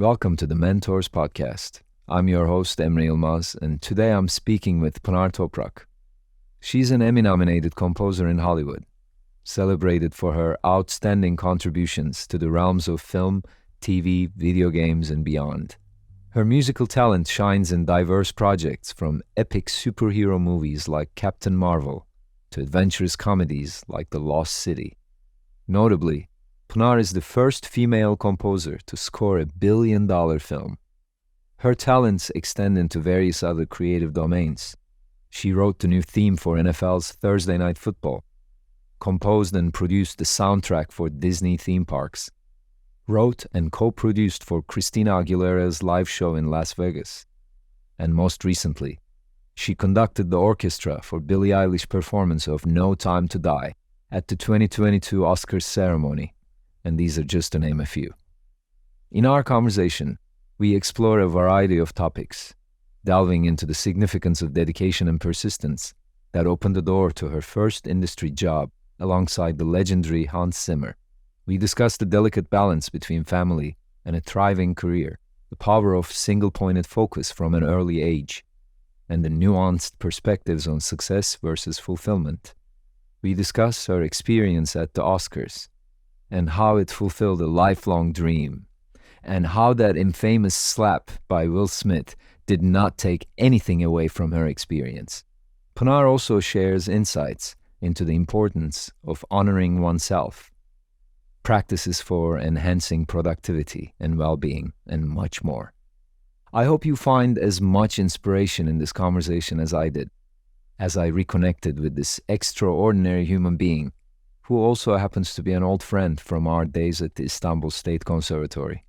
Welcome to the Mentors Podcast. I'm your host, Emre Yilmaz, and today I'm speaking with Pinar Toprak. She's an Emmy-nominated composer in Hollywood, celebrated for her outstanding contributions to the realms of film, TV, video games, and beyond. Her musical talent shines in diverse projects, from epic superhero movies like Captain Marvel to adventurous comedies like The Lost City. Notably, Pinar is the first female composer to score a billion-dollar film. Her talents extend into various other creative domains. She wrote the new theme for NFL's Thursday Night Football, composed and produced the soundtrack for Disney theme parks, wrote and co-produced for Christina Aguilera's live show in Las Vegas, and most recently, she conducted the orchestra for Billie Eilish's performance of No Time to Die at the 2022 Oscars ceremony. And these are just to name a few. In our conversation, we explore a variety of topics, delving into the significance of dedication and persistence that opened the door to her first industry job alongside the legendary Hans Zimmer. We discuss the delicate balance between family and a thriving career, the power of single-pointed focus from an early age, and the nuanced perspectives on success versus fulfillment. We discuss her experience at the Oscars, and how it fulfilled a lifelong dream, and how that infamous slap by Will Smith did not take anything away from her experience. Pinar also shares insights into the importance of honoring oneself, practices for enhancing productivity and well-being, and much more. I hope you find as much inspiration in this conversation as I did, as I reconnected with this extraordinary human being who also happens to be an old friend from our days at the Istanbul State Conservatory.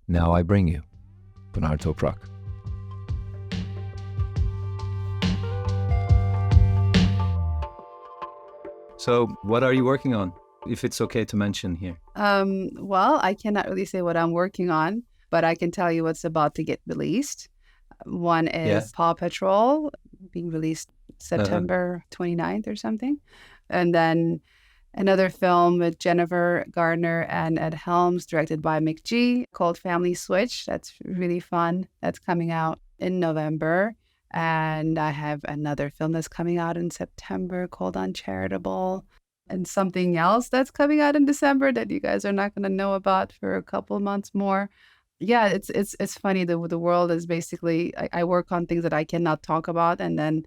Now I bring you Pinar Toprak. So, what are you working on, if it's okay to mention here? Well, I cannot really say what I'm working on, but I can tell you what's about to get released. One is Paw Patrol, being released September 29th or something. And then another film with Jennifer Garner and Ed Helms, directed by McG, called Family Switch. That's really fun. That's coming out in November. And I have another film that's coming out in September called Uncharitable. And something else that's coming out in December that you guys are not going to know about for a couple months more. Yeah, it's funny. The world is basically, I work on things that I cannot talk about, and then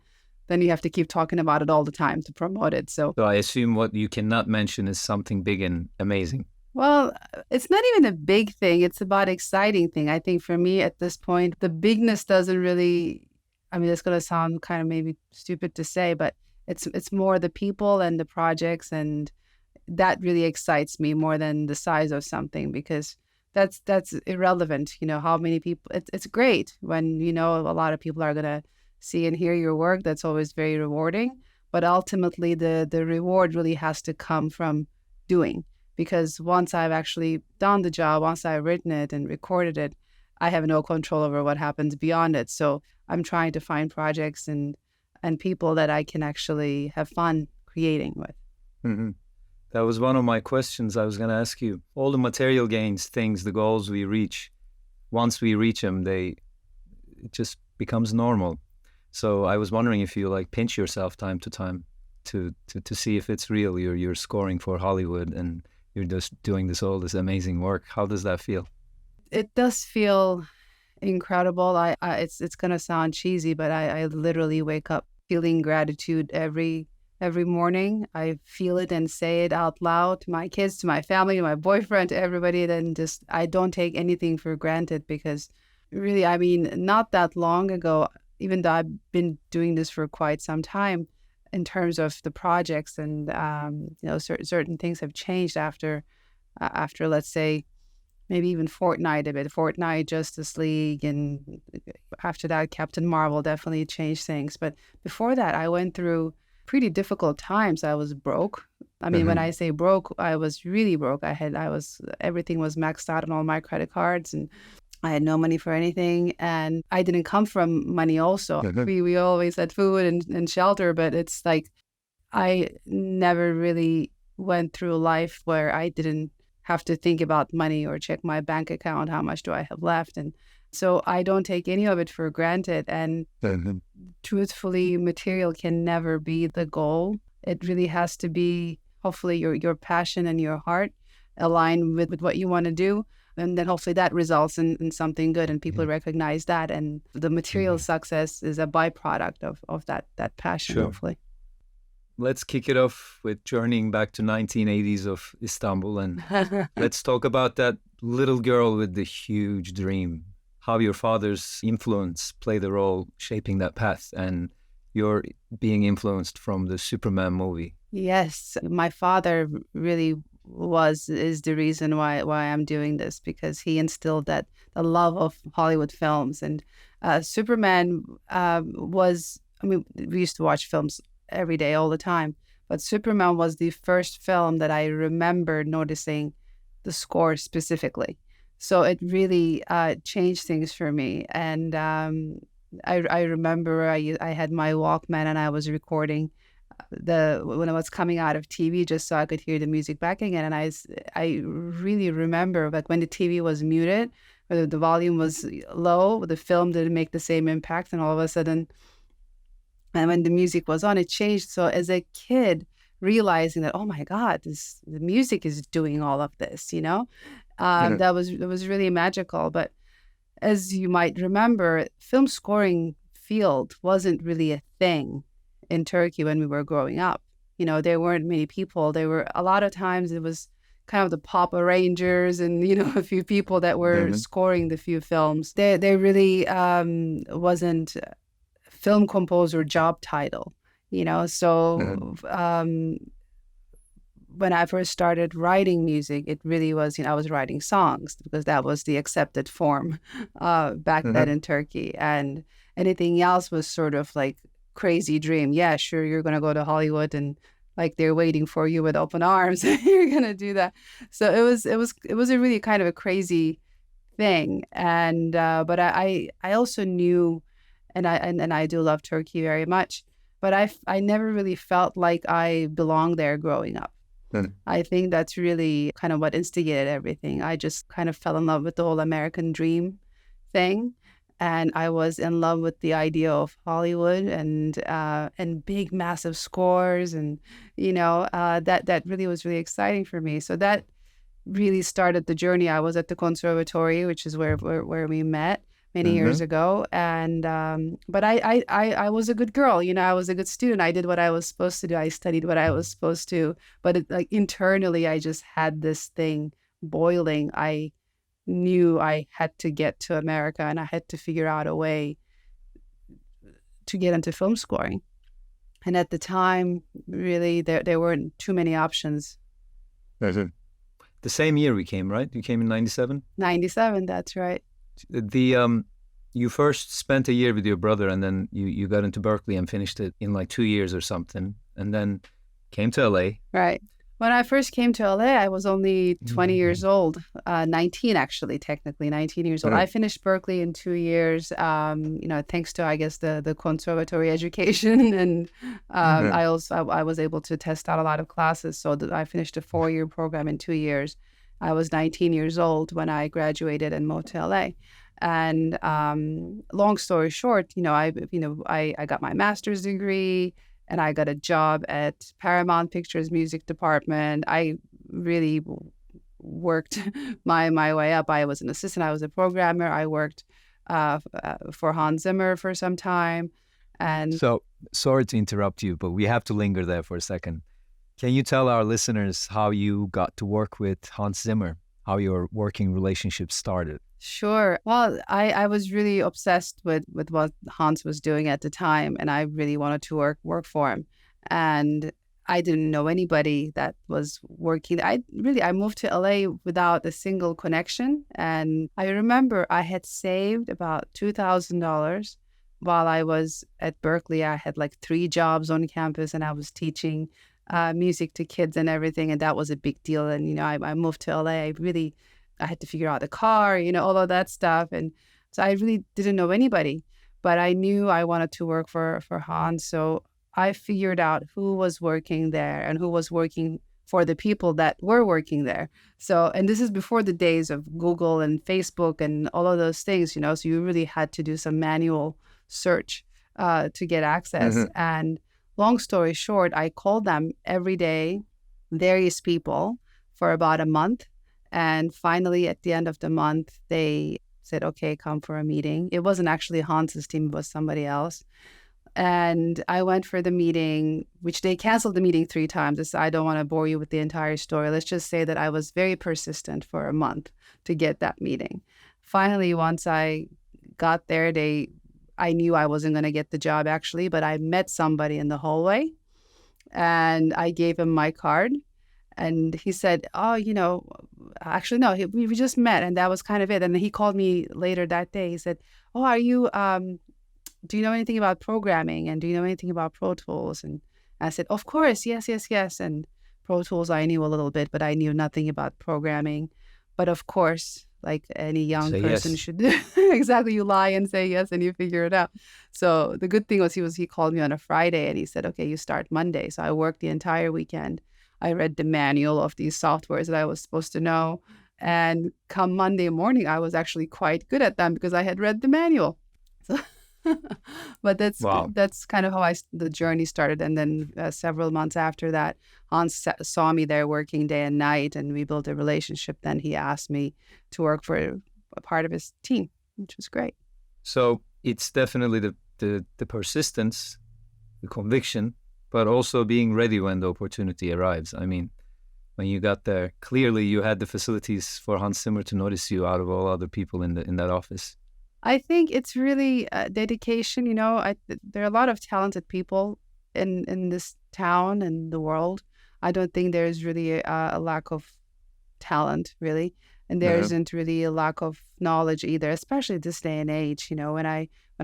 you have to keep talking about it all the time to promote it. So I assume what you cannot mention is something big and amazing. Well, it's not even a big thing. It's about exciting thing. I think for me at this point, the bigness doesn't really, I mean, it's going to sound kind of maybe stupid to say, but it's more the people and the projects, and that really excites me more than the size of something, because that's irrelevant. You know, how many people, it's great when, you know, a lot of people are going to see and hear your work. That's always very rewarding. But ultimately, the reward really has to come from doing. Because once I've actually done the job, once I've written it and recorded it, I have no control over what happens beyond it. So I'm trying to find projects and people that I can actually have fun creating with. Mm-hmm. That was one of my questions I was going to ask you. All the material gains, things, the goals we reach, once we reach them, it just becomes normal. So I was wondering if you pinch yourself time to time to see if it's real. You're scoring for Hollywood and you're just doing this amazing work. How does that feel? It does feel incredible. It's gonna sound cheesy, but I literally wake up feeling gratitude every morning. I feel it and say it out loud to my kids, to my family, to my boyfriend, to everybody. Then just I don't take anything for granted, because really, I mean, not that long ago, even though I've been doing this for quite some time, in terms of the projects, and certain things have changed after let's say maybe even Fortnite, Justice League, and after that Captain Marvel definitely changed things. But before that, I went through pretty difficult times. I was broke. I mean, when I say broke, I was really broke. Everything was maxed out on all my credit cards, and I had no money for anything, and I didn't come from money also. We always had food and shelter, but it's like I never really went through life where I didn't have to think about money or check my bank account, how much do I have left. And so I don't take any of it for granted. And truthfully, material can never be the goal. It really has to be, hopefully, your passion and your heart align with what you want to do. And then hopefully that results in something good and people recognize that. And the material success is a byproduct of that passion, hopefully. Let's kick it off with journeying back to 1980s of Istanbul. And let's talk about that little girl with the huge dream, how your father's influence played a role shaping that path and you're being influenced from the Superman movie. Yes, my father really is the reason why I'm doing this, because he instilled the love of Hollywood films. And Superman we used to watch films every day, all the time, but Superman was the first film that I remember noticing the score specifically. So it really changed things for me. And I remember I had my Walkman and I was recording when it was coming out of TV just so I could hear the music back again. And I really remember like when the TV was muted or the volume was low, the film didn't make the same impact. And all of a sudden, and when the music was on, it changed. So as a kid, realizing that, oh my God, the music is doing all of this, that was really magical. But as you might remember, film scoring field wasn't really a thing in Turkey when we were growing up. There weren't many people. There were a lot of times it was kind of the pop arrangers and, a few people that were scoring the few films. There really wasn't a film composer job title, So when I first started writing music, it really was, I was writing songs because that was the accepted form back then in Turkey. And anything else was sort of like crazy dream. Yeah, sure, you're going to go to Hollywood and like they're waiting for you with open arms. You're going to do that. So it was a really kind of a crazy thing. And but I also knew, and I do love Turkey very much, but I never really felt like I belonged there growing up. I think that's really kind of what instigated everything. I just kind of fell in love with the whole American dream thing. And I was in love with the idea of Hollywood and big, massive scores. And, that really was really exciting for me. So that really started the journey. I was at the conservatory, which is where we met many years ago. And but I was a good girl. I was a good student. I did what I was supposed to do. I studied what I was supposed to. But internally, I just had this thing boiling. I knew I had to get to America and I had to figure out a way to get into film scoring. And at the time, really, there weren't too many options. The same year we came, right? You came in 97? 97, that's right. You first spent a year with your brother and then you got into Berkeley and finished it in like 2 years or something. And then came to LA. Right. When I first came to LA, I was only 20 years old, 19 actually, technically 19 years old. I finished Berkeley in 2 years, thanks to, I guess, the conservatory education. And I was able to test out a lot of classes. So I finished a 4-year program in 2 years. I was 19 years old when I graduated and moved to LA. And long story short, I got my master's degree. And I got a job at Paramount Pictures music department. I really worked my way up. I was an assistant. I was a programmer. I worked for Hans Zimmer for some time. And so, sorry to interrupt you, but we have to linger there for a second. Can you tell our listeners how you got to work with Hans Zimmer, how your working relationship started? Sure. Well, I was really obsessed with what Hans was doing at the time, and I really wanted to work for him. And I didn't know anybody that was working. I moved to LA without a single connection. And I remember I had saved about $2,000 while I was at Berkeley. I had like 3 jobs on campus and I was teaching music to kids and everything. And that was a big deal. And, I moved to LA. I had to figure out the car, all of that stuff. And so I really didn't know anybody, but I knew I wanted to work for Hans. So I figured out who was working there and who was working for the people that were working there. So, and this is before the days of Google and Facebook and all of those things, so you really had to do some manual search to get access. Hmm. And long story short, I called them every day, various people, for about a month. And finally, at the end of the month, they said, okay, come for a meeting. It wasn't actually Hans's team, it was somebody else. And I went for the meeting, which they canceled the meeting 3 times. I don't want to bore you with the entire story. Let's just say that I was very persistent for a month to get that meeting. Finally, once I got there, I knew I wasn't going to get the job actually, but I met somebody in the hallway and I gave him my card. And he said, oh, actually, no, we just met. And that was kind of it. And he called me later that day. He said, oh, do you know anything about programming? And do you know anything about Pro Tools? And I said, of course, yes, yes, yes. And Pro Tools, I knew a little bit, but I knew nothing about programming. But of course, like any young Say person yes. should do, exactly, you lie and say yes and you figure it out. So the good thing was he called me on a Friday and he said, okay, you start Monday. So I worked the entire weekend. I read the manual of these softwares that I was supposed to know. And come Monday morning, I was actually quite good at them because I had read the manual. So, but Wow. that's kind of how the journey started. And then several months after that, Hans saw me there working day and night, and we built a relationship. Then he asked me to work for a part of his team, which was great. So it's definitely the persistence, the conviction, but also being ready when the opportunity arrives. I mean, when you got there, clearly you had the facilities for Hans Zimmer to notice you out of all other people in that office. I think it's really dedication. There are a lot of talented people in this town and the world. I don't think there's really a lack of talent, really, and there Uh-huh. isn't really a lack of knowledge either, especially this day and age. When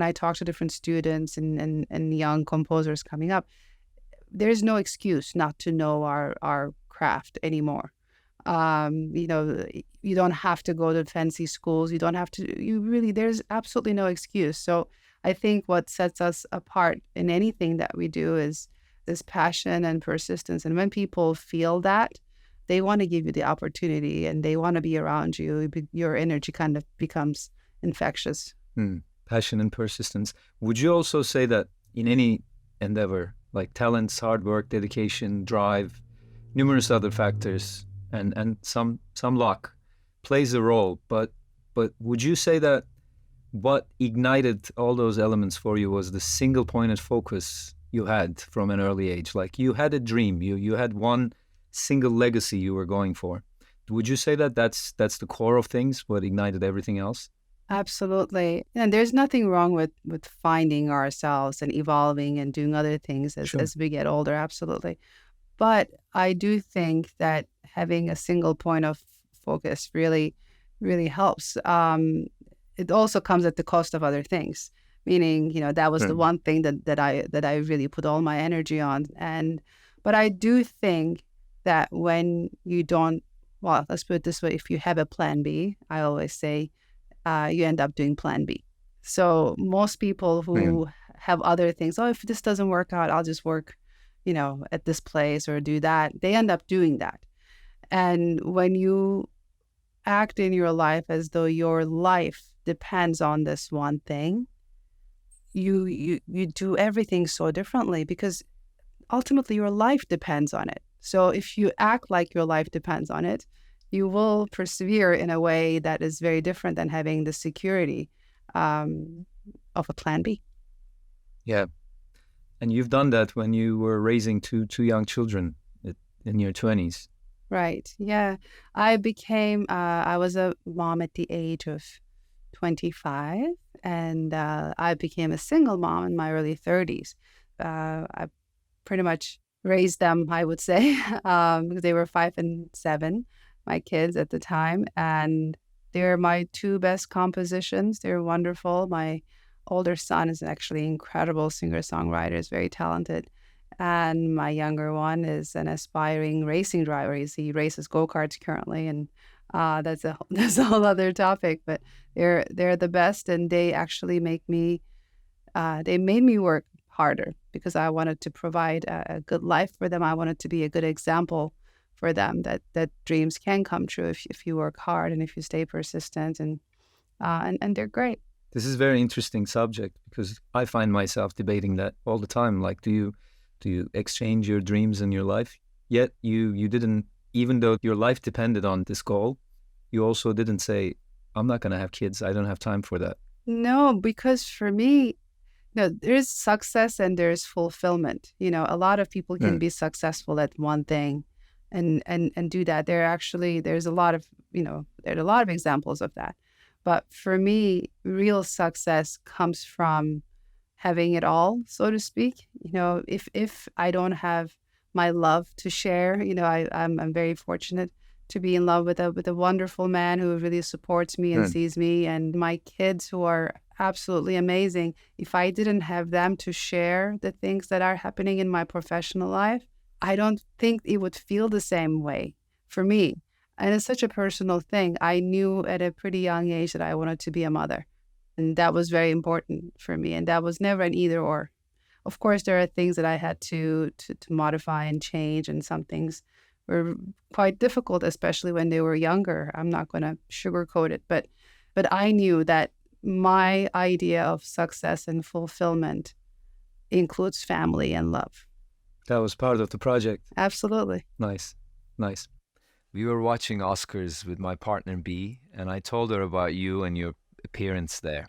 I talk to different students and young composers coming up, there's no excuse not to know our craft anymore. You don't have to go to fancy schools. You don't have to, there's absolutely no excuse. So I think what sets us apart in anything that we do is this passion and persistence. And when people feel that, they want to give you the opportunity and they want to be around you. Your energy kind of becomes infectious. Hmm. Passion and persistence. Would you also say that in any endeavor, like talents, hard work, dedication, drive, numerous other factors, and some luck plays a role, but would you say that what ignited all those elements for you was the single pointed focus you had from an early age? Like you had a dream, you had one single legacy you were going for. Would you say that that's the core of things, what ignited everything else? Absolutely. And there's nothing wrong with finding ourselves and evolving and doing other things Sure. as we get older. Absolutely. But I do think that having a single point of focus really, really helps. It also comes at the cost of other things, meaning, that was the Hmm. one thing that I really put all my energy on. But I do think that when you don't, well, let's put it this way, if you have a plan B, I always say, you end up doing plan B. So most people Hmm. who have other things, oh, if this doesn't work out, I'll just work, at this place or do that. They end up doing that. And when you act in your life as though your life depends on this one thing, you do everything so differently because ultimately your life depends on it. So if you act like your life depends on it, you will persevere in a way that is very different than having the security um, of a plan B. Yeah. And you've done that when you were raising two young children in your 20s. Right. Yeah. I was a mom at the age of 25, and I became a single mom in my early 30s. I pretty much raised them, I would say, because they were 5 and 7, my kids at the time. And they're my two best compositions. They're wonderful. My older son is actually an incredible singer-songwriter, is very talented. And my younger one is an aspiring racing driver. He races go-karts currently, and that's a whole other topic. But they're the best, and they actually they made me work harder because I wanted to provide a good life for them. I wanted to be a good example for them, that dreams can come true if you work hard and if you stay persistent, and they're great. This is a very interesting subject because I find myself debating that all the time. Like, do you exchange your dreams and your life? Yet you didn't, even though your life depended on this goal, you also didn't say, I'm not going to have kids. I don't have time for that. No, because for me, no, there's success and there's fulfillment. A lot of people can be successful at one thing and do that. There's a lot of, there's a lot of examples of that. But for me, real success comes from having it all, so to speak. If I don't have my love to share, I'm very fortunate to be in love with a wonderful man who really supports me and sees me, and my kids who are absolutely amazing. If I didn't have them to share the things that are happening in my professional life, I don't think it would feel the same way for me. And it's such a personal thing. I knew at a pretty young age that I wanted to be a mother. And that was very important for me. And that was never an either or. Of course, there are things that I had to modify and change. And some things were quite difficult, especially when they were younger. I'm not going to sugarcoat it. But I knew that my idea of success and fulfillment includes family and love. That was part of the project. Absolutely. Nice. We were watching Oscars with my partner B, and I told her about you and your appearance there.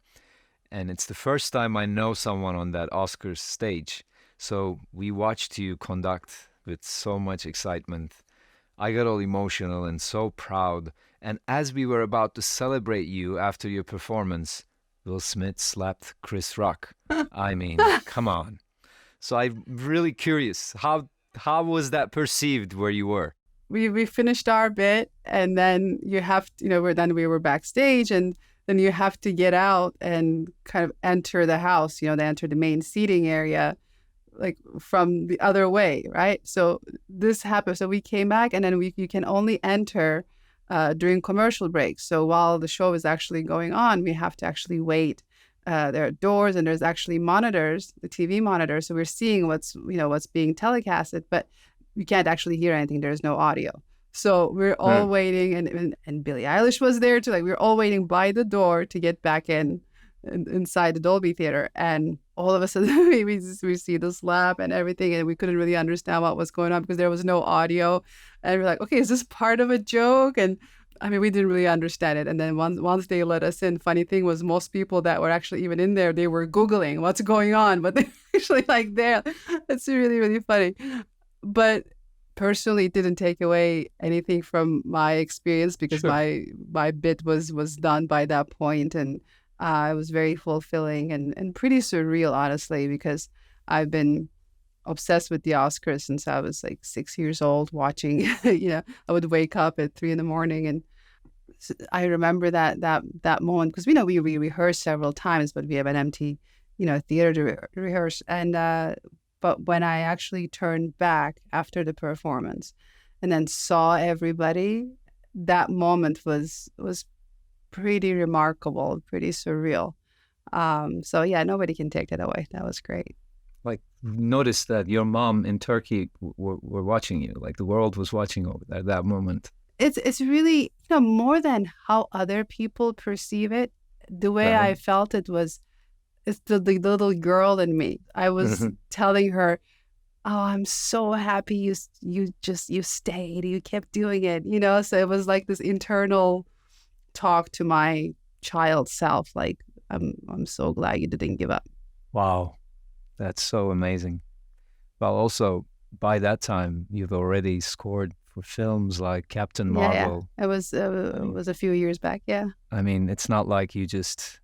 And it's the first time I know someone on that Oscars stage. So we watched you conduct with so much excitement. I got all emotional and so proud. And as we were about to celebrate you after your performance, Will Smith slapped Chris Rock. I mean, come on. So I'm really curious, how was that perceived where you were? We finished our bit, and then you have to, we were backstage, and then you have to get out and kind of enter the house. They enter the main seating area, like from the other way, right? So this happened. So we came back, and then you can only enter during commercial breaks. So while the show is actually going on, we have to actually wait. There are doors, and there's actually monitors, the TV monitors. So we're seeing what's being telecasted, but we can't actually hear anything. There's no audio. So we're all waiting, and Billie Eilish was there too. Like, we were all waiting by the door to get back inside the Dolby Theater. And all of a sudden we see the slap and everything, and we couldn't really understand what was going on because there was no audio. And we're like, okay, is this part of a joke? And I mean, we didn't really understand it. And then once they let us in, funny thing was, most people that were actually even in there, they were Googling what's going on, but they're actually like there. It's really, really funny. But personally, it didn't take away anything from my experience because my bit was done by that point, and it was very fulfilling and pretty surreal, honestly, because I've been obsessed with the Oscars since I was like 6 years old, watching. I would wake up at 3 a.m, and I remember that moment because we rehearsed several times, but we have an empty theater to rehearse. And but when I actually turned back after the performance and then saw everybody, that moment was pretty remarkable, pretty surreal. So yeah, nobody can take that away. That was great. Like, notice that your mom in Turkey were watching you. Like, the world was watching over at that moment. It's really, more than how other people perceive it. The way I felt it was, it's the little girl in me. I was telling her, "Oh, I'm so happy you stayed. You kept doing it." So it was like this internal talk to my child self, like, I'm so glad you didn't give up. Wow, that's so amazing. Well, also by that time you've already scored for films like Captain Marvel. Yeah. It was a few years back. Yeah. I mean, it's not like you just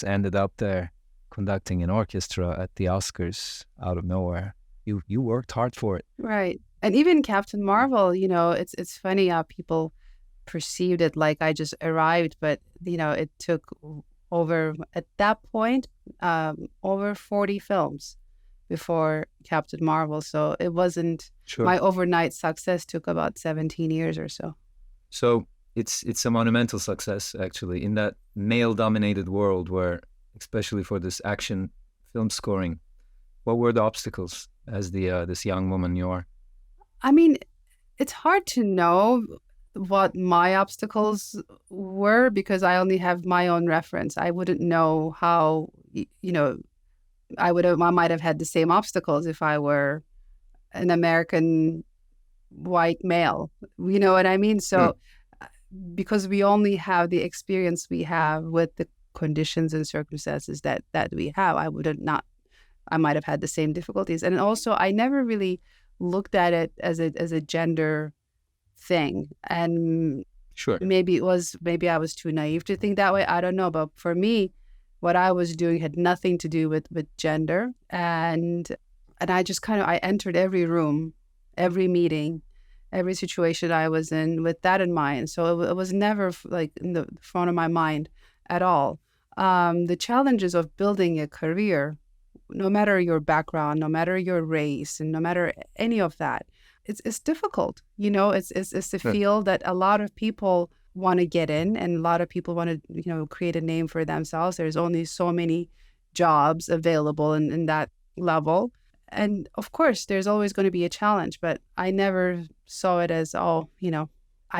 ended up there conducting an orchestra at the Oscars out of nowhere. You worked hard for it. Right. And even Captain Marvel, it's funny how people perceived it like I just arrived, but it took at that point over 40 films before Captain Marvel. So it wasn't my overnight success. Took about 17 years or so. So it's a monumental success, actually, in that male-dominated world where, especially for this action film scoring, what were the obstacles as this young woman you are? I mean, It's hard to know what my obstacles were because I only have my own reference. I wouldn't know how, I might have had the same obstacles if I were an American white male. You know what I mean? So because we only have the experience we have with the conditions and circumstances that we have, I might have had the same difficulties. And also I never really looked at it as a gender thing. And Sure. maybe I was too naive to think that way. I don't know. But for me, what I was doing had nothing to do with gender. And I just I entered every room, every meeting, every situation I was in with that in mind. So it was never like in the front of my mind at all. The challenges of building a career, no matter your background, no matter your race, and no matter any of that, it's difficult. It's a field that a lot of people want to get in, and a lot of people want to create a name for themselves. There's only so many jobs available in that level. And of course, there's always going to be a challenge, but I never saw it as, I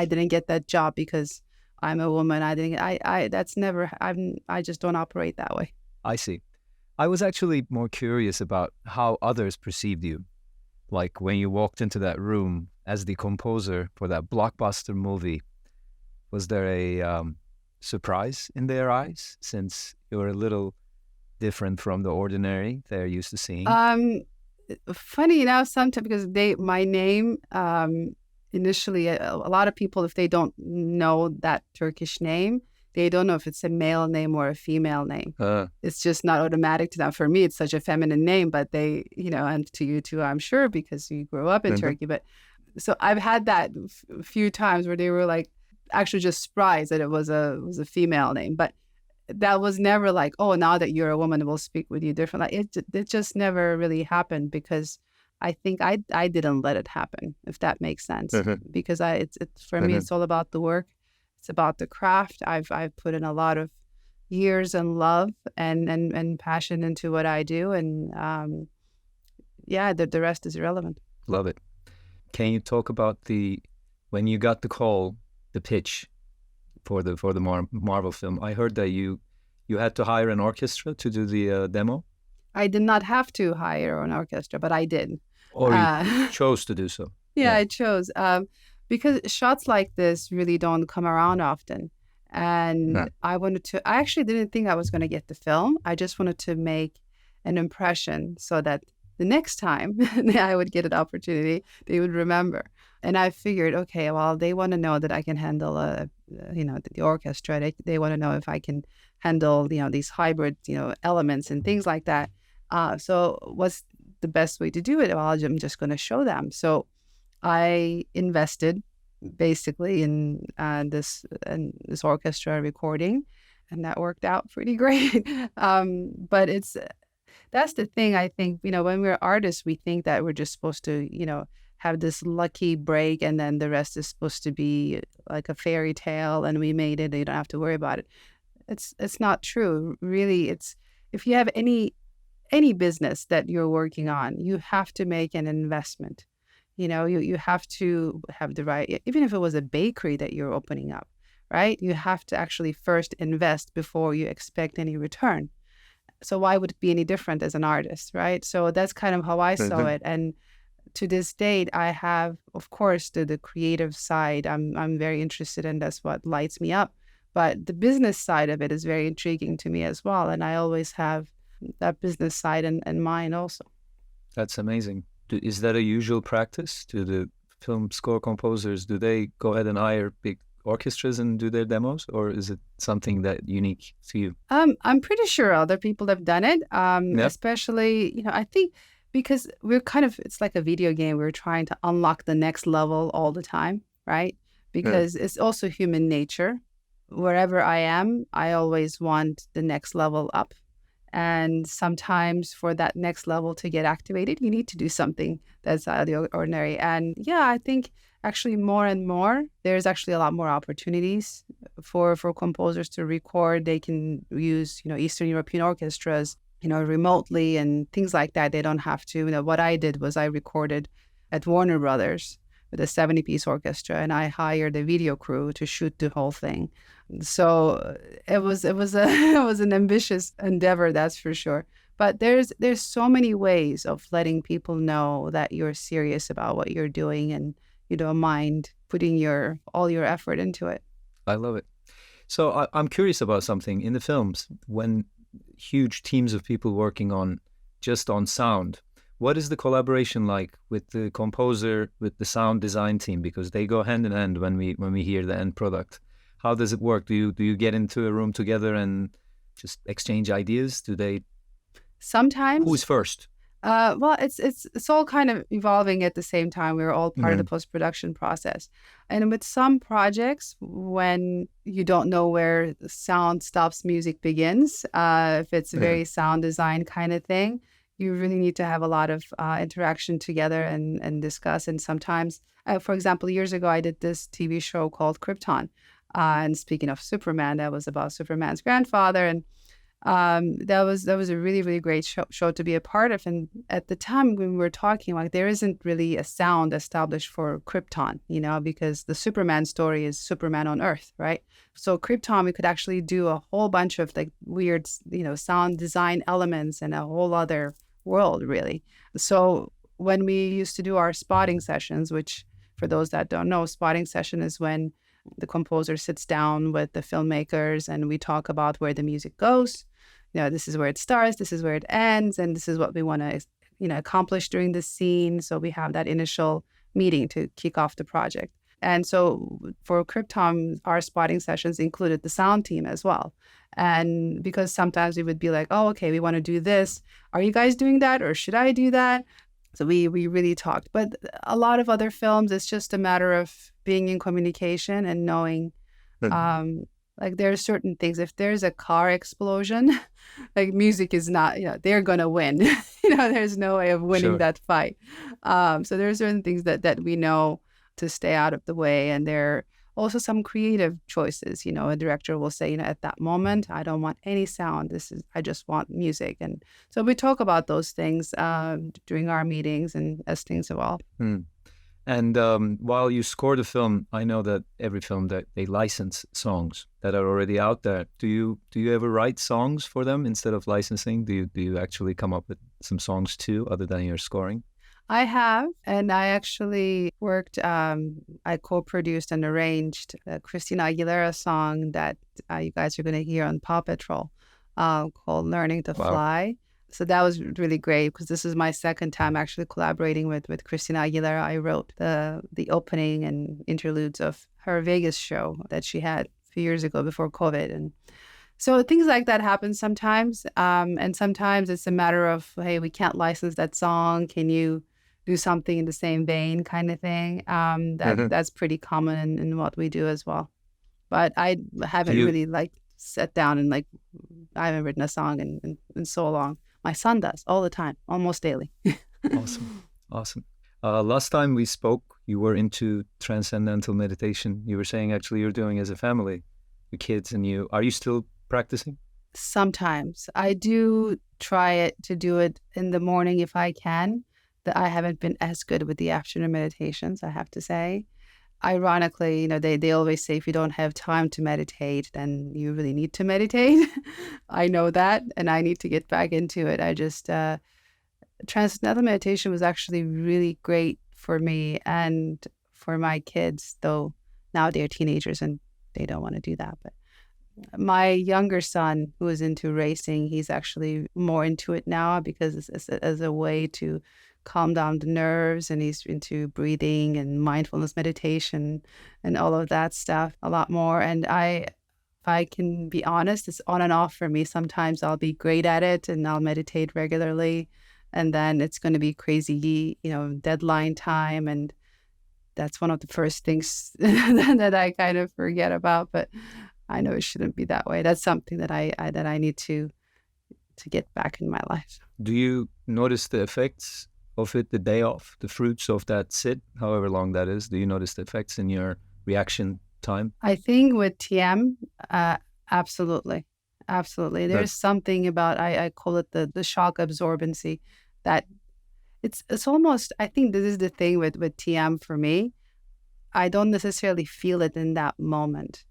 didn't get that job because I'm a woman. I just don't operate that way. I see. I was actually more curious about how others perceived you. Like when you walked into that room as the composer for that blockbuster movie, was there a surprise in their eyes since you were a little different from the ordinary they're used to seeing? Funny enough, sometimes because my name, initially, a lot of people, if they don't know that Turkish name, they don't know if it's a male name or a female name. It's just not automatic to them. For me, it's such a feminine name, but they, and to you too, I'm sure, because you grew up in Turkey. But so I've had that a few times where they were like actually just surprised that it was a female name. But that was never like, oh, now that you're a woman, we'll speak with you differently. It just never really happened because I think I didn't let it happen, if that makes sense. Because it's for me, it's all about the work. It's about the craft. I've put in a lot of years and love and passion into what I do, and the rest is irrelevant. Love it. Can you talk about when you got the call, the pitch for the Marvel film? I heard that you had to hire an orchestra to do the demo. I did not have to hire an orchestra, but I did. Or you chose to do so. Yeah, I chose. Because shots like this really don't come around often. And I actually didn't think I was going to get the film. I just wanted to make an impression so that the next time I would get an opportunity, they would remember. And I figured, okay, well, they want to know that I can handle, the orchestra. They want to know if I can handle, these hybrid, elements and things like that. So what's the best way to do it? Well, I'm just going to show them. So I invested basically in this orchestra recording, and that worked out pretty great. But that's the thing. I think, when we're artists, we think that we're just supposed to, have this lucky break, and then the rest is supposed to be like a fairy tale, and we made it, and you don't have to worry about it. It's not true. Really, if you have any business that you're working on, you have to make an investment. You have to have the right, even if it was a bakery that you're opening up, right? You have to actually first invest before you expect any return. So why would it be any different as an artist, right? So that's kind of how I saw it. And to this date, I have, of course, the creative side. I'm very interested in. That's what lights me up. But the business side of it is very intriguing to me as well. And I always have that business side in mind also. That's amazing. Is that a usual practice? Do the film score composers, do they go ahead and hire big orchestras and do their demos? Or is it something that unique to you? I'm pretty sure other people have done it, especially, I think because we're it's like a video game. We're trying to unlock the next level all the time, right? Because it's also human nature. Wherever I am, I always want the next level up. And sometimes for that next level to get activated, you need to do something that's out of the ordinary. And I think actually more and more, there's actually a lot more opportunities for composers to record. They can use, Eastern European orchestras, remotely and things like that. They don't have to. What I did was I recorded at Warner Brothers with a 70-piece orchestra, and I hired a video crew to shoot the whole thing. So it was it was an ambitious endeavor, that's for sure. But there's so many ways of letting people know that you're serious about what you're doing and you don't mind putting all your effort into it. I love it. So I'm curious about something in the films when huge teams of people working on just on sound. What is the collaboration like with the composer, with the sound design team? Because they go hand in hand when we hear the end product. How does it work? Do you get into a room together and just exchange ideas? Do they? Sometimes, Who's first? well, it's all kind of evolving at the same time. We're all part of the Mhm. post-production process. And with some projects, when you don't know where the sound stops, music begins, if it's a Yeah. very sound design kind of thing, you really need to have a lot of interaction together and discuss. And sometimes, for example, years ago, I did this TV show called Krypton. And speaking of Superman, that was about Superman's grandfather. And that was a really, really great show to be a part of. And at the time when we were talking, like there isn't really a sound established for Krypton, because the Superman story is Superman on Earth, right? So Krypton, we could actually do a whole bunch of like weird, sound design elements and a whole other world, really. So when we used to do our spotting sessions, which for those that don't know, spotting session is when the composer sits down with the filmmakers and we talk about where the music goes. This is where it starts, this is where it ends, and this is what we want to, accomplish during the scene. So we have that initial meeting to kick off the project. And so for Krypton, our spotting sessions included the sound team as well. And because sometimes we would be like, oh, okay, we want to do this. Are you guys doing that? Or should I do that? So we really talked. But a lot of other films, it's just a matter of being in communication and knowing, like there are certain things. If there's a car explosion, like music is not, they're going to win. There's no way of winning Sure. that fight. So there are certain things that we know to stay out of the way. And there are also some creative choices. A director will say, at that moment, I don't want any sound. I just want music. And so we talk about those things during our meetings and as things evolve. And while you score the film, I know that every film that they license songs that are already out there. Do you ever write songs for them instead of licensing? Do you actually come up with some songs too, other than your scoring? I have, and I actually worked, I co-produced and arranged a Christina Aguilera song that you guys are going to hear on Paw Patrol called Learning to Wow. Fly. So that was really great because this is my second time actually collaborating with Christina Aguilera. I wrote the opening and interludes of her Vegas show that she had a few years ago before COVID. And so things like that happen sometimes. And sometimes it's a matter of, hey, we can't license that song. Can you do something in the same vein kind of thing? That's pretty common in what we do as well. But I haven't really sat down and I haven't written a song in so long. My son does all the time, almost daily. Awesome. Last time we spoke, you were into transcendental meditation. You were saying actually you're doing as a family, your kids and you. Are you still practicing? Sometimes I do try to do it in the morning if I can. That I haven't been as good with the afternoon meditations, I have to say. Ironically, they always say if you don't have time to meditate, then you really need to meditate. I know that, and I need to get back into it. I just, transcendental meditation was actually really great for me and for my kids, though now they're teenagers and they don't want to do that. But my younger son, who is into racing, he's actually more into it now because it's as a way to calm down the nerves, and he's into breathing and mindfulness meditation and all of that stuff a lot more. And if I can be honest, it's on and off for me. Sometimes I'll be great at it and I'll meditate regularly, and then it's going to be crazy, deadline time, and that's one of the first things that I kind of forget about. But I know it shouldn't be that way. That's something that I need to get back in my life. Do you notice the effects of it the day off, the fruits of that sit, however long that is? Do you notice the effects in your reaction time? I think with TM, absolutely. Absolutely. There's something about, I call it the shock absorbency, that it's almost, I think this is the thing with TM for me. I don't necessarily feel it in that moment.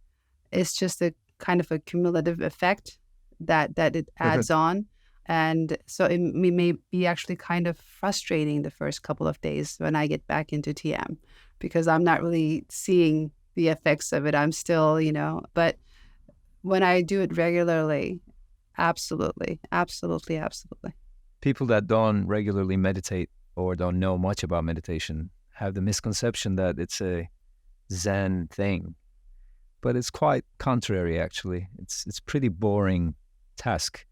It's just a kind of a cumulative effect that it adds on. And so may be actually kind of frustrating the first couple of days when I get back into TM because I'm not really seeing the effects of it. I'm still, but when I do it regularly, absolutely, absolutely, absolutely. People that don't regularly meditate or don't know much about meditation have the misconception that it's a Zen thing, but it's quite contrary. Actually, it's pretty boring task.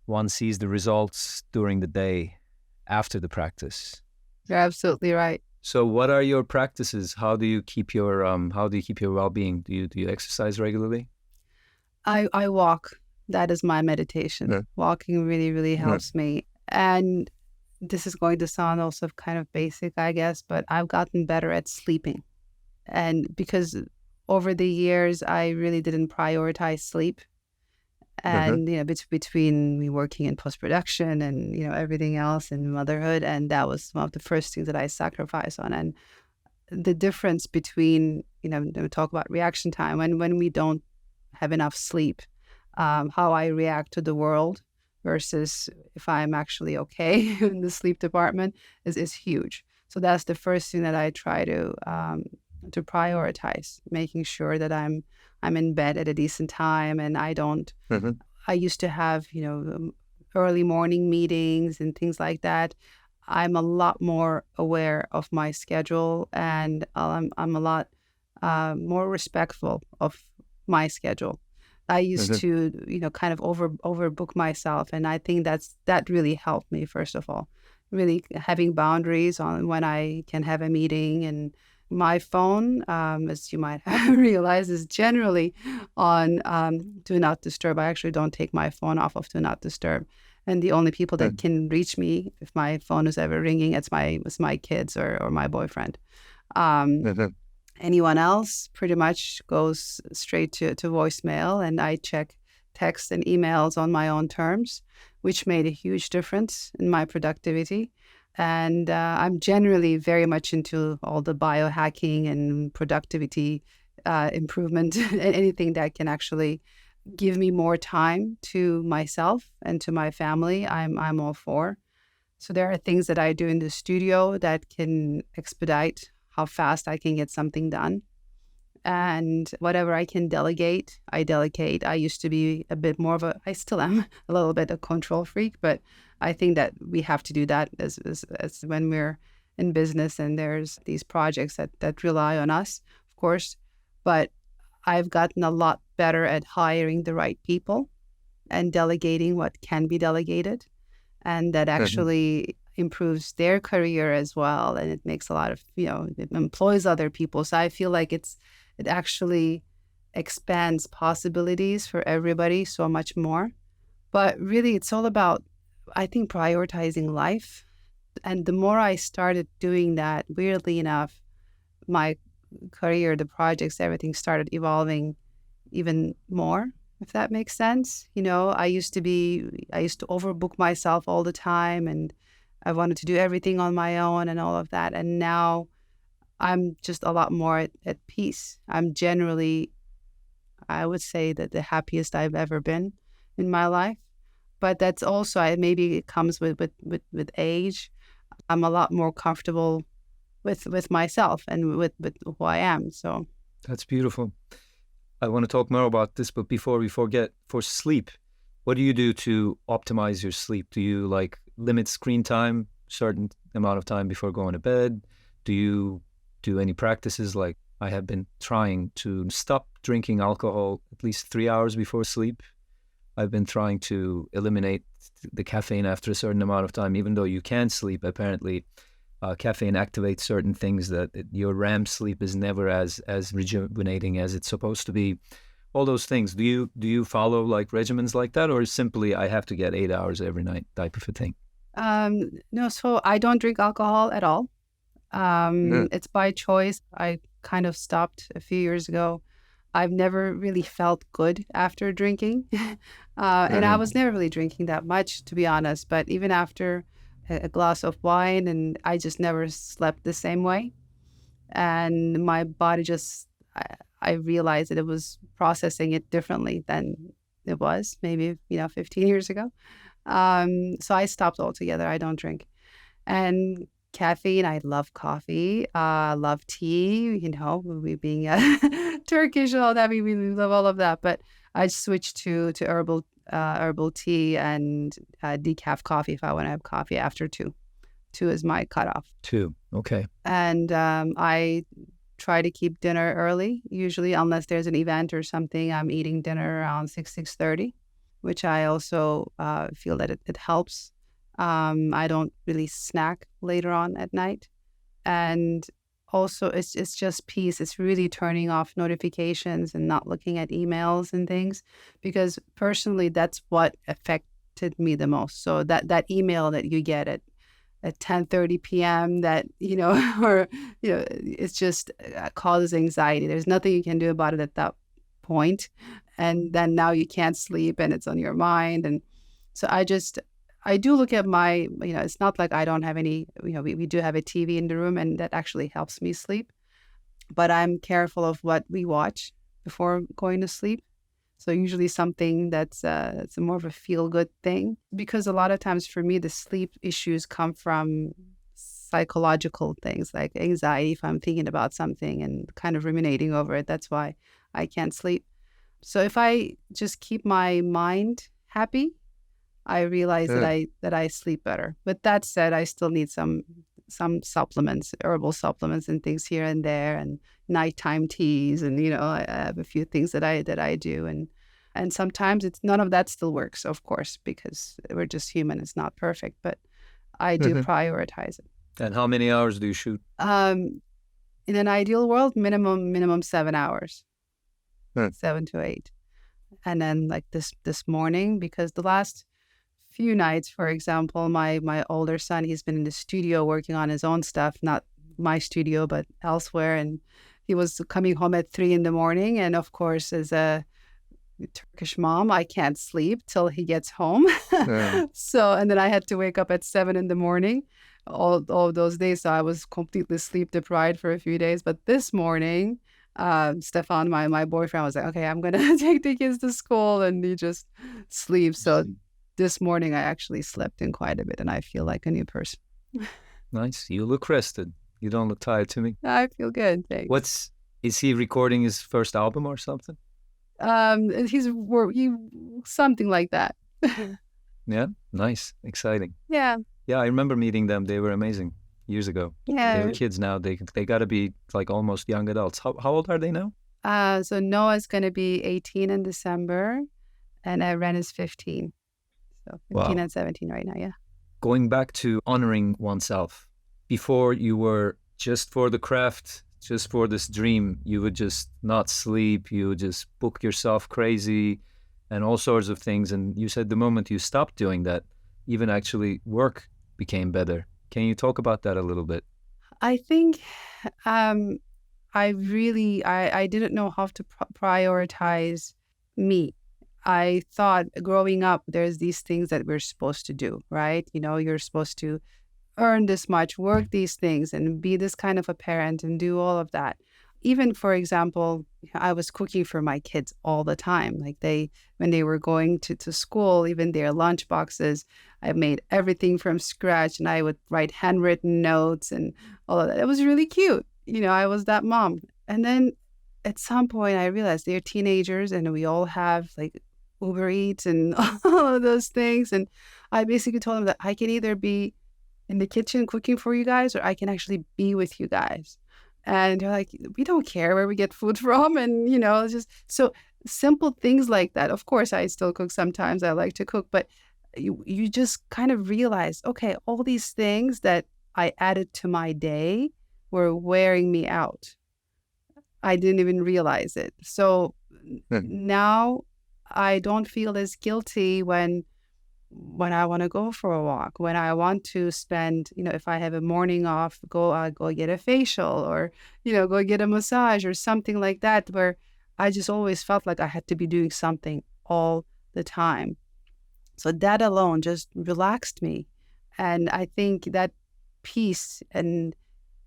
One sees the results during the day after the practice. You're absolutely right. So, what are your practices? How do you keep your well-being? Do you exercise regularly? I walk. That is my meditation. Yeah. Walking really, really helps me. And this is going to sound also kind of basic, I guess, but I've gotten better at sleeping. And because over the years, I really didn't prioritize sleep. And, between me working in post-production and, everything else and motherhood, and that was one of the first things that I sacrificed on. And the difference between, we talk about reaction time, when we don't have enough sleep, how I react to the world versus if I'm actually okay in the sleep department is huge. So that's the first thing that I try to prioritize, making sure that I'm in bed at a decent time and I don't. I used to have early morning meetings and things like that. I'm a lot more aware of my schedule and I'm a lot more respectful of my schedule. I used to, kind of overbook myself. And I think that really helped me, first of all, really having boundaries on when I can have a meeting. And my phone, as you might have realized, is generally on Do Not Disturb. I actually don't take my phone off of Do Not Disturb. And the only people that can reach me if my phone is ever ringing, it's my kids or my boyfriend. Anyone else pretty much goes straight to voicemail, and I check texts and emails on my own terms, which made a huge difference in my productivity. And I'm generally very much into all the biohacking and productivity improvement and anything that can actually give me more time to myself and to my family. I'm all for. So there are things that I do in the studio that can expedite how fast I can get something done. And whatever I can delegate, I delegate. I used to be a bit more of I still am a little bit a control freak, but I think that we have to do that as when we're in business and there's these projects that rely on us, of course. But I've gotten a lot better at hiring the right people and delegating what can be delegated. And that actually improves their career as well. And it makes a lot of, it employs other people. So I feel like it actually expands possibilities for everybody so much more. But really, it's all about, I think, prioritizing life. And the more I started doing that, weirdly enough, my career, the projects, everything started evolving even more, if that makes sense. I used to overbook myself all the time and I wanted to do everything on my own and all of that. And now I'm just a lot more at peace. I'm generally, I would say, that the happiest I've ever been in my life. But that's also, maybe it comes with age. I'm a lot more comfortable with myself and with who I am. So that's beautiful. I want to talk more about this, but before we forget, for sleep, what do you do to optimize your sleep? Do you limit screen time, certain amount of time before going to bed? Do you do any practices? Like I have been trying to stop drinking alcohol at least 3 hours before sleep. I've been trying to eliminate the caffeine after a certain amount of time, even though you can sleep. Apparently, caffeine activates certain things that your REM sleep is never as rejuvenating as it's supposed to be. All those things. Do you follow regimens like that, or simply I have to get 8 hours every night type of a thing? No, so I don't drink alcohol at all. It's by choice. I kind of stopped a few years ago. I've never really felt good after drinking. And I was never really drinking that much, to be honest. But even after a glass of wine, and I just never slept the same way. And my body just, I realized that it was processing it differently than it was maybe, 15 years ago. So I stopped altogether. I don't drink. And caffeine, I love coffee, love tea, we being Turkish and all that, we love all of that. But I switched to herbal tea and decaf coffee if I want to have coffee after 2. 2 is my cutoff. 2. Okay. And I try to keep dinner early, usually, unless there's an event or something. I'm eating dinner around 6:30, which I also feel that it helps. I don't really snack later on at night. And also, it's just peace. It's really turning off notifications and not looking at emails and things, because personally, that's what affected me the most. So that email that you get at 10:30 p.m. that, or, it's just causes anxiety. There's nothing you can do about it at that point. And then now you can't sleep and it's on your mind. And so I do look at my, it's not like I don't have any, we do have a TV in the room, and that actually helps me sleep. But I'm careful of what we watch before going to sleep. So usually something that's more of a feel-good thing, because a lot of times for me, the sleep issues come from psychological things like anxiety. If I'm thinking about something and kind of ruminating over it, that's why I can't sleep. So if I just keep my mind happy, I realize that I sleep better. But that said, I still need some supplements, herbal supplements and things here and there, and nighttime teas, and I have a few things that I do, and sometimes it's none of that still works, of course, because we're just human. It's not perfect, but I do prioritize it. And how many hours do you shoot? In an ideal world, minimum 7 hours, 7 to 8, and then like this morning, because the last few nights, for example, my older son, he's been in the studio working on his own stuff, not my studio, but elsewhere. And he was coming home at 3 a.m. And of course, as a Turkish mom, I can't sleep till he gets home. So, and then I had to wake up at 7 a.m. all those days. So I was completely sleep deprived for a few days. But this morning, Stefan, my boyfriend, was like, okay, I'm going to take the kids to school, and he just sleeps. So this morning, I actually slept in quite a bit, and I feel like a new person. Nice. You look rested. You don't look tired to me. I feel good, thanks. Is he recording his first album or something? He's something like that. Yeah, nice, exciting. Yeah. Yeah, I remember meeting them. They were amazing years ago. Yeah. They're kids now. They got to be like almost young adults. How old are they now? So Noah's going to be 18 in December, and Ren is 15. So 15 and 17 right now, yeah. Going back to honoring oneself, before you were just for the craft, just for this dream, you would just not sleep, you would just book yourself crazy and all sorts of things. And you said the moment you stopped doing that, even actually work became better. Can you talk about that a little bit? I think I didn't know how to prioritize me. I thought growing up, there's these things that we're supposed to do, right? You're supposed to earn this much, work these things, and be this kind of a parent and do all of that. Even, for example, I was cooking for my kids all the time. Like when they were going to school, even their lunch boxes, I made everything from scratch, and I would write handwritten notes and all of that. It was really cute. I was that mom. And then at some point I realized they're teenagers, and we all have like Uber Eats and all of those things. And I basically told them that I can either be in the kitchen cooking for you guys, or I can actually be with you guys. And they're like, we don't care where we get food from. And, it's just so simple things like that. Of course, I still cook sometimes. I like to cook, but you just kind of realize, okay, all these things that I added to my day were wearing me out. I didn't even realize it. So now I don't feel as guilty when I want to go for a walk, when I want to spend, if I have a morning off, go get a facial, or, go get a massage or something like that, where I just always felt like I had to be doing something all the time. So that alone just relaxed me. And I think that peace, and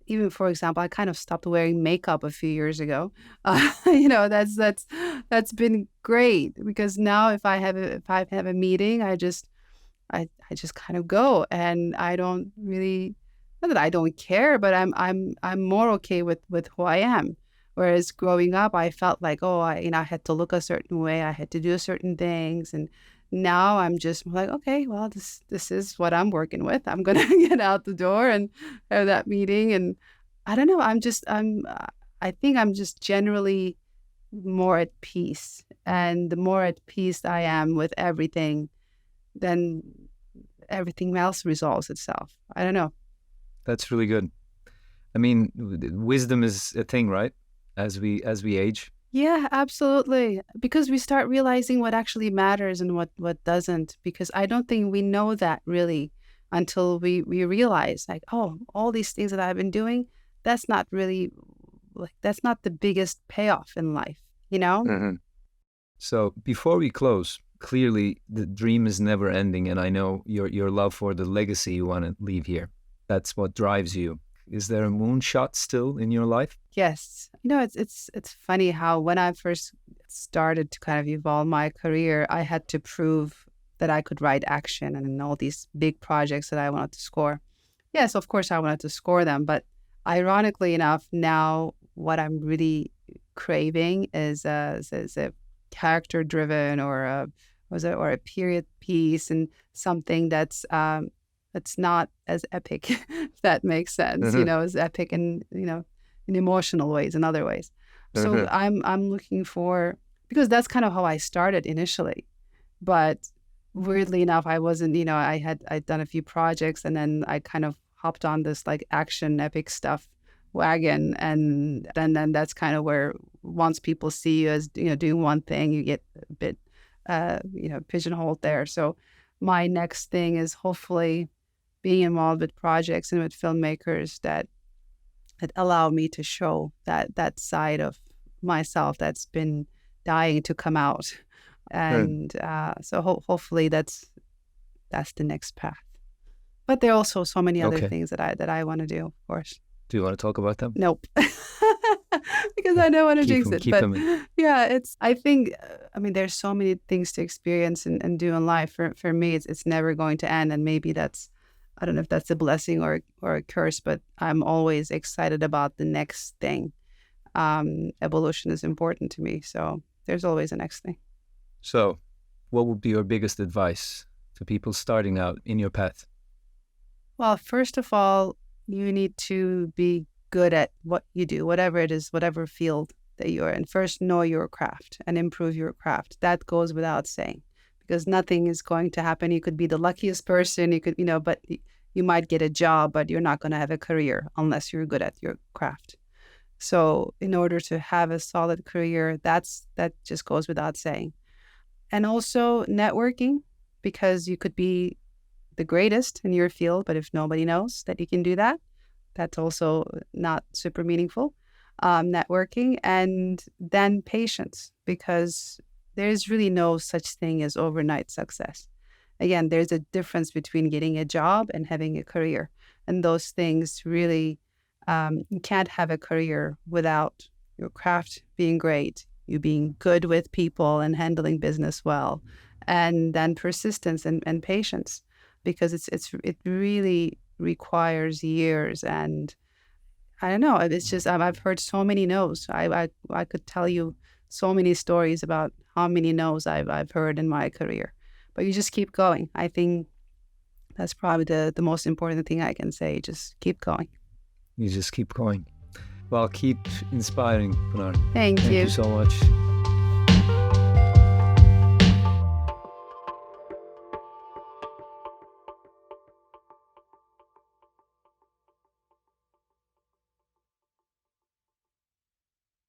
even, for example, I kind of stopped wearing makeup a few years ago. That's been great, because now if I have a meeting, I just kind of go, and I don't really, not that I don't care, but I'm more okay with who I am. Whereas growing up, I felt like, oh, I had to look a certain way, I had to do certain things, and now I'm just like, okay, well, this is what I'm working with. I'm gonna get out the door and have that meeting, and I don't know. I think I'm just generally more at peace, and the more at peace I am with everything, then everything else resolves itself. I don't know. That's really good. I mean, wisdom is a thing, right? As we age. Yeah, absolutely. Because we start realizing what actually matters and what doesn't. Because I don't think we know that really until we realize, like, oh, all these things that I've been doing, that's not really, like, that's not the biggest payoff in life, you know? Mm-hmm. So before we close, clearly the dream is never ending, and I know your love for the legacy you want to leave here. That's what drives you. Is there a moonshot still in your life? Yes. It's funny how when I first started to kind of evolve my career, I had to prove that I could write action and all these big projects that I wanted to score. Yes, of course I wanted to score them, but ironically enough, now what I'm really craving is a character driven or a period piece, and something that's not as epic, if that makes sense, Mm-hmm. as epic in, in emotional ways and other ways. So Mm-hmm. I'm looking for, because that's kind of how I started initially. But weirdly enough, I wasn't, I'd done a few projects, and then I kind of hopped on this like action epic stuff wagon, and then that's kind of where, once people see you as doing one thing, you get a bit pigeonholed there. So my next thing is hopefully being involved with projects and with filmmakers that allow me to show that side of myself that's been dying to come out. And so hopefully that's the next path. But there are also so many other Okay. things that I want to do, of course. Do you want to talk about them? Nope. Because I don't want to jinx it. Keep But them in. yeah, I think, there's so many things to experience and do in life. For me, it's never going to end. And maybe I don't know if that's a blessing or a curse, but I'm always excited about the next thing. Evolution is important to me. So there's always a next thing. So, what would be your biggest advice to people starting out in your path? Well, first of all, you need to be good at what you do, whatever it is, whatever field that you're in. First, know your craft and improve your craft. That goes without saying, because nothing is going to happen. You could be the luckiest person, you could, but you might get a job, but you're not going to have a career unless you're good at your craft. So in order to have a solid career, that just goes without saying. And also networking, because you could be the greatest in your field, but if nobody knows that you can do that, that's also not super meaningful. Networking, and then patience, because there's really no such thing as overnight success. Again, there's a difference between getting a job and having a career. And those things really, you can't have a career without your craft being great, you being good with people and handling business well, and then persistence and patience, because it really requires years. And I don't know, it's just, I've heard so many no's. I could tell you so many stories about how many no's I've heard in my career, but you just keep going. I think that's probably the most important thing I can say. Just keep going. You just keep going. Well, keep inspiring, Pinar. Thank you. Thank you so much.